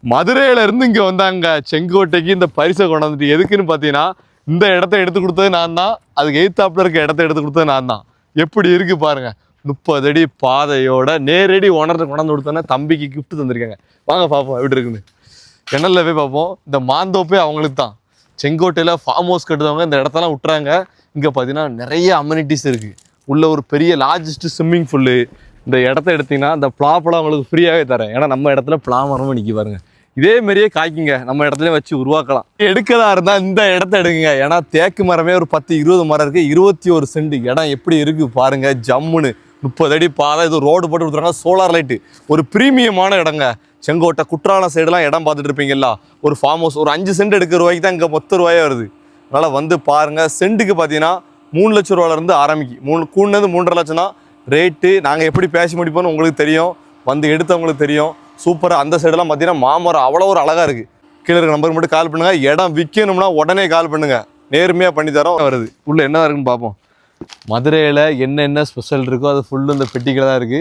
மதுரையில இருந்து இங்க வந்தாங்க செங்கோட்டைக்கு இந்த பரிசை கொண்டாந்துட்டு. எதுக்குன்னு பாத்தீங்கன்னா இந்த இடத்த எடுத்து கொடுத்தது நான் தான், அதுக்கு எய்த்தாப்புல இருக்க இடத்த எடுத்து கொடுத்தது நான் தான். எப்படி இருக்கு பாருங்க, 30 அடி பாதையோட நேரடி உணர்ந்து கொண்டாந்து கொடுத்தோன்னா தம்பிக்கு கிஃப்ட் தந்திருக்காங்க. வாங்க பார்ப்போம் எப்படி இருக்குன்னு. கிணல்ல போய் பார்ப்போம். இந்த மாந்தோப்பே அவங்களுக்கு தான். செங்கோட்டையில் ஃபார்ம் ஹவுஸ் கட்டுறவங்க இந்த இடத்தெல்லாம் விட்டுறாங்க. இங்கே பார்த்தீங்கன்னா நிறைய அம்யூனிட்டிஸ் இருக்குது. உள்ள ஒரு பெரிய லார்ஜஸ்ட் ஸ்விம்மிங் ஃபுல்லு. இந்த இடத்த எடுத்தீங்கன்னா இந்த பிளாப்பெல்லாம் உங்களுக்கு ஃப்ரீயாகவே தரேன். ஏன்னா நம்ம இடத்துல பிளா மரமும் நிற்கி பாருங்க. இதே மாதிரியே காய்க்குங்க, நம்ம இடத்துலையும் வச்சு உருவாக்கலாம். எடுக்கதா இருந்தால் இந்த இடத்த எடுக்குங்க. ஏன்னா தேக்கு மரமே ஒரு 10-20 மரம் இருக்குது. 21 சென்ட் இடம் எப்படி இருக்குது பாருங்கள். ஜம்முன்னு 30 அடி பாதை. இது ரோடு போட்டு கொடுத்துருக்காங்க, சோலார் லைட்டு. ஒரு ப்ரீமியமான இடங்க. செங்கோட்டை குற்றாலம் சைடெலாம் இடம் பார்த்துட்டு இருப்பீங்களா, ஒரு ஃபார்ம் ஹவுஸ் ஒரு 5 சென்ட் எடுக்கிற ரூபாய்க்கு தான் இங்கே மொத்த ரூபாயே வருது. அதனால் வந்து பாருங்கள். சென்ட்டுக்கு பார்த்தீங்கன்னா 3 லட்ச ரூபாலேருந்து ஆரம்பிக்கும். கூடது 3.5 லட்சம்னா ரேட்டு. நாங்கள் எப்படி பேசி முடிப்போம்னு உங்களுக்கு தெரியும், வந்து எடுத்தவங்களுக்கு தெரியும். சூப்பராக அந்த சைடெல்லாம் பார்த்தீங்கன்னா மாமரம் அவ்வளோ ஒரு அழகாக இருக்குது. கீழே இருக்க நம்பருக்கு மட்டும் கால் பண்ணுங்கள். இடம் விற்கணும்னா உடனே கால் பண்ணுங்கள், நேர்மையாக பண்ணி தரோம். வருது உள்ளே என்ன இருக்குன்னு பார்ப்போம். மதுரையில் என்னென்ன ஸ்பெஷல் இருக்கோ அது ஃபுல்லு இந்த பெட்டிக்கில் தான் இருக்குது.